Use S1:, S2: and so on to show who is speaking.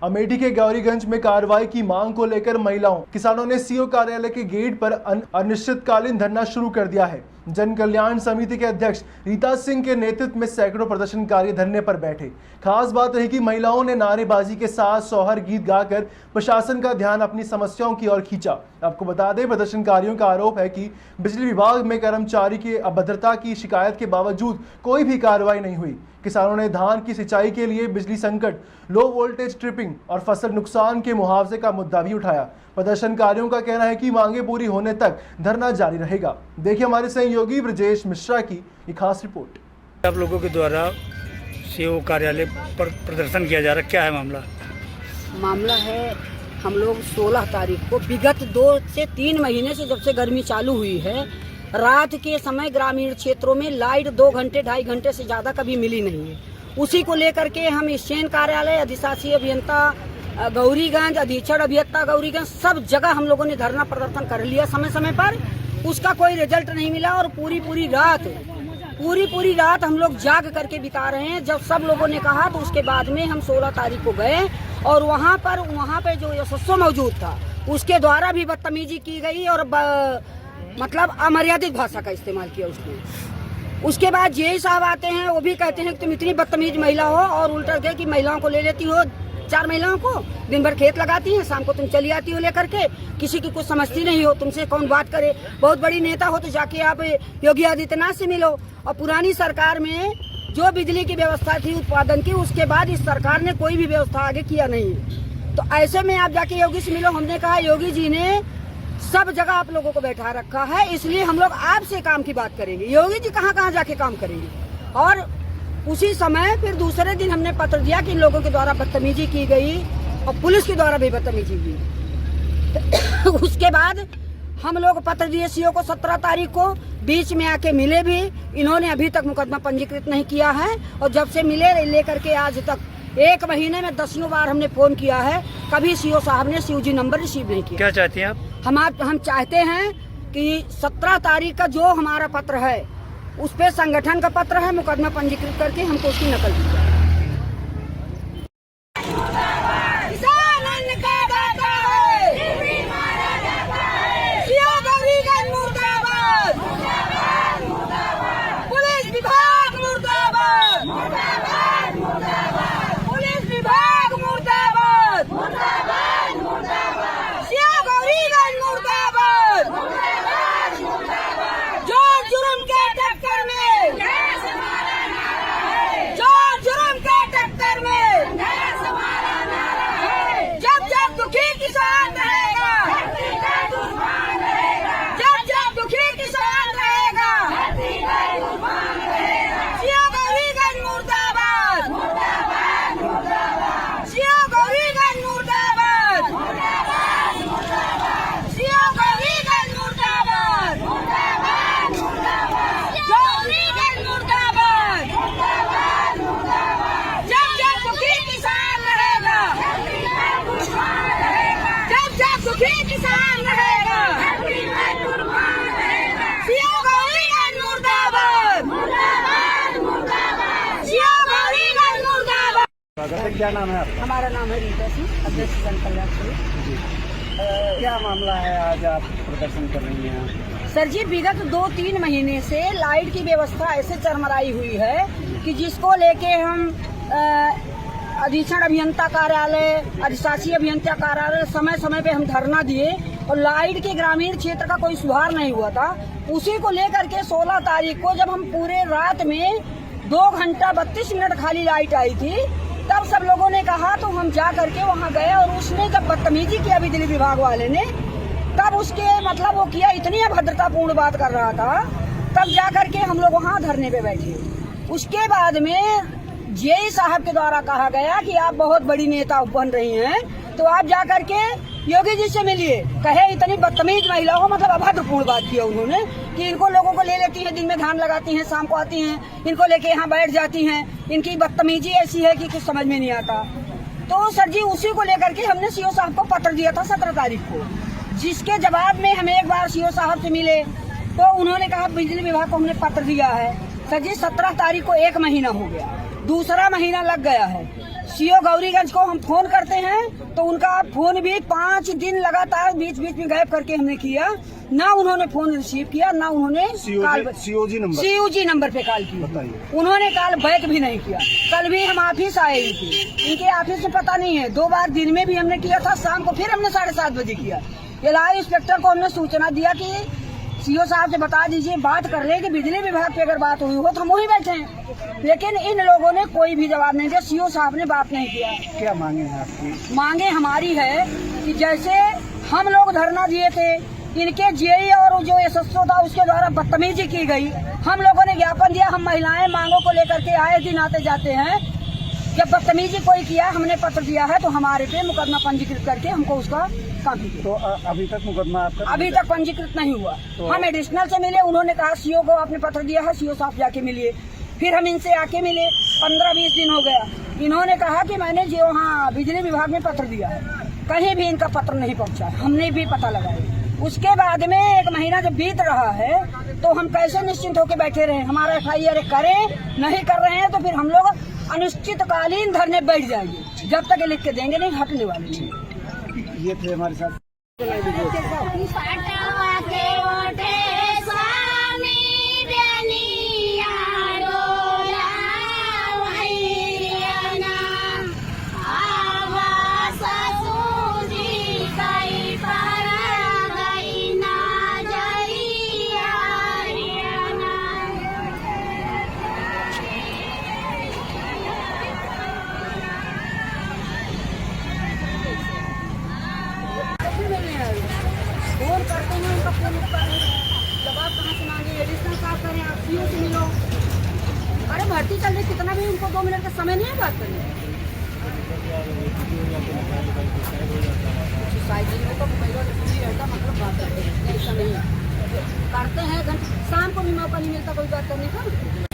S1: अमेठी के गौरीगंज में कार्रवाई की मांग को लेकर महिलाओं किसानों ने सीओ कार्यालय के गेट पर अनिश्चितकालीन धरना शुरू कर दिया है। जन कल्याण समिति के अध्यक्ष रीता सिंह के नेतृत्व में सैकड़ों प्रदर्शनकारी धरने पर बैठे। खास बात रही कि महिलाओं ने नारेबाजी के साथ सोहर गीत गाकर प्रशासन का ध्यान अपनी समस्याओं की ओर खींचा। आपको बता दें, प्रदर्शनकारियों का आरोप है कि बिजली विभाग में कर्मचारी की अभद्रता की शिकायत के बावजूद कोई भी कार्रवाई नहीं हुई। किसानों ने धान की सिंचाई के लिए बिजली संकट, लो वोल्टेज ट्रिपिंग और फसल नुकसान के मुआवजे का मुद्दा भी उठाया। प्रदर्शनकारियों का कहना है कि मांगे पूरी होने तक धरना जारी रहेगा। देखिए हमारे सहयोगी ब्रजेश मिश्रा की एक खास रिपोर्ट।
S2: आप लोगों के द्वारा सीओ कार्यालय पर प्रदर्शन किया जा रहा है, क्या है मामला?
S3: मामला है, हम लोग 16 तारीख को विगत 2 से 3 महीने से जब से गर्मी चालू हुई है, रात के समय ग्रामीण क्षेत्रों में लाइट 2 घंटे 2.5 घंटे से ज्यादा कभी मिली नहीं है। उसी को लेकर के हम स्टेशन कार्यालय, अधिशासी अभियंता गौरीगंज, अधीक्षण अभियंता गौरीगंज, सब जगह हम लोगों ने धरना प्रदर्शन कर लिया समय समय पर। उसका कोई रिजल्ट नहीं मिला और पूरी रात हम लोग जाग करके बिता रहे हैं। जब सब लोगों ने कहा तो उसके बाद में हम 16 तारीख को गए और वहाँ पे जो एसएसओ मौजूद था उसके द्वारा भी बदतमीजी की गई और मतलब अमर्यादित भाषा का इस्तेमाल किया उसने। उसके बाद जेई साहब आते हैं, वो भी कहते हैं कि तुम इतनी बदतमीज महिला हो और उल्टा कह कि महिलाओं को ले लेती हो, 4 महिलाओं को दिन भर खेत लगाती हैं, शाम को तुम चली आती हो लेकर के, किसी की कुछ समझती नहीं हो, तुमसे कौन बात करे। बहुत बड़ी नेता हो तो जाके आप योगी आदित्यनाथ से मिलो। और पुरानी सरकार में जो बिजली की व्यवस्था थी उत्पादन की, उसके बाद इस सरकार ने कोई भी व्यवस्था आगे किया नहीं। तो ऐसे में आप जाके योगी से मिलो। हमने कहा योगी जी ने सब जगह आप लोगों को बैठा रखा है, इसलिए हम लोग आपसे काम की बात करेंगे। योगी जी कहाँ जाके काम करेंगे। और उसी समय फिर दूसरे दिन हमने पत्र दिया कि इन लोगों के द्वारा बदतमीजी की गई और पुलिस के द्वारा भी बदतमीजी की। उसके बाद हम लोग पत्र दिए सीओ को 17 तारीख को, बीच में आके मिले भी। इन्होंने अभी तक मुकदमा पंजीकृत नहीं किया है और जब से मिले लेकर के आज तक 1 महीने में 10 बार हमने फोन किया है, कभी सीओ साहब ने सीओजी नंबर रिसीव नहीं किया।
S2: क्या चाहते हैं आप?
S3: हम चाहते हैं कि 17 तारीख का जो हमारा पत्र है उस पे संगठन का पत्र है, मुकदमा पंजीकृत करके हमको उसकी नकल दी जाए।
S2: क्या नाम है आपका?
S3: हमारा नाम है रीता सिंह, अध्यक्ष जन कल्याण समिति।
S2: क्या मामला है, आज आप प्रदर्शन कर रही हैं?
S3: सर जी, विगत 2-3 महीने से लाइट की व्यवस्था ऐसे चरमराई हुई है कि जिसको लेके हम अधीक्षण अभियंता कार्यालय, अधिशासी अभियंता कार्यालय समय समय पे हम धरना दिए और लाइट के ग्रामीण क्षेत्र का कोई सुधार नहीं हुआ था। उसी को लेकर के 16 तारीख को जब हम पूरे रात में 2 घंटा 32 मिनट खाली लाइट आई थी, तब सब लोगों ने कहा तो हम जा करके वहाँ गए और उसने जब बदतमीजी किया बिजली विभाग वाले ने, तब उसके मतलब वो किया, इतनी अभद्रतापूर्ण बात कर रहा था, तब जा करके हम लोग वहाँ धरने पे बैठे। उसके बाद में जेई साहब के द्वारा कहा गया कि आप बहुत बड़ी नेता बन रही हैं, तो आप जा करके योगी जी से मिलिए। कहे इतनी बदतमीज महिला हो, मतलब अभद्रपूर्ण बात किया उन्होंने कि इनको लोगों को ले लेती हैं, दिन में धान लगाती हैं, शाम को आती हैं, इनको लेके यहाँ बैठ जाती हैं, इनकी बदतमीजी ऐसी है कि कुछ समझ में नहीं आता। तो सर जी, उसी को लेकर के हमने सीओ साहब को पत्र दिया था 17 तारीख को, जिसके जवाब में हम एक बार सीओ साहब से मिले तो उन्होंने कहा बिजली विभाग को हमने पत्र दिया है। सर जी, 17 तारीख को 1 महीना हो गया, दूसरा महीना लग गया है। सीओ गौरीगंज को हम फोन करते हैं तो उनका फोन भी 5 दिन लगातार बीच बीच में गायब करके हमने किया, ना उन्होंने फोन रिसीव किया, ना उन्होंने सीओजी नंबर पे कॉल किया। उन्होंने कॉल बैक भी नहीं किया। कल भी हम ऑफिस आए इनके ऑफिस में पता नहीं है, 2 बार दिन में भी हमने किया था, शाम को फिर हमने 7:30 बजे किया। इलाही इंस्पेक्टर को हमने सूचना दिया कि सीओ साहब से बता दीजिए, बात कर रहे हैं कि बिजली विभाग पे अगर बात हुई हो तो हम वहीं बैठे हैं, लेकिन इन लोगों ने कोई भी जवाब नहीं दिया। सीओ साहब ने बात नहीं किया।
S4: क्या मांगे हैं आपकी?
S3: मांगे हमारी है कि जैसे हम लोग धरना दिए थे, इनके जेई और जो एसएसओ था उसके द्वारा बदतमीजी की गई। हम लोगों ने ज्ञापन दिया, हम महिलाएं मांगों को लेकर के आए दिन आते जाते हैं। जब बदतमीजी कोई किया, हमने पत्र दिया है तो हमारे पे मुकदमा पंजीकृत करके हमको उसका कॉपी दे।
S4: तो अभी तक मुकदमा आपका
S3: अभी तक पंजीकृत नहीं हुआ।
S4: तो
S3: हम एडिशनल से मिले, उन्होंने कहा सीओ को आपने पत्र दिया है, सीओ साहब जाके मिलिए। फिर हम इनसे आके मिले, 15-20 दिन हो गया। इन्होंने कहा कि मैंने जो वहाँ बिजली विभाग में पत्र दिया है, कहीं भी इनका पत्र नहीं पहुँचा। हमने भी पता लगाया। उसके बाद में 1 महीना जब बीत रहा है तो हम कैसे निश्चिंत होकर बैठे रहे? हमारा FIR करें, नहीं कर रहे हैं तो फिर हम लोग अनिश्चितकालीन धरने बैठ जाएंगे, जब तक लिख के देंगे नहीं, हटने वाले नहीं।
S4: ये थे हमारे साथ।
S3: फोन करते हैं, उनका फोन उठता नहीं है। जवाब कहाँ से मांगे? एडिशनल साहब करें, आप सीओ से मिलो। अरे भर्ती चल रही, कितना भी उनको 2 मिनट का समय नहीं है बात करने। सोसाइटी में तो रहता, मतलब बात करते हैं, ऐसा नहीं है। करते हैं, शाम को भी मौका नहीं मिलता कोई बात करने का।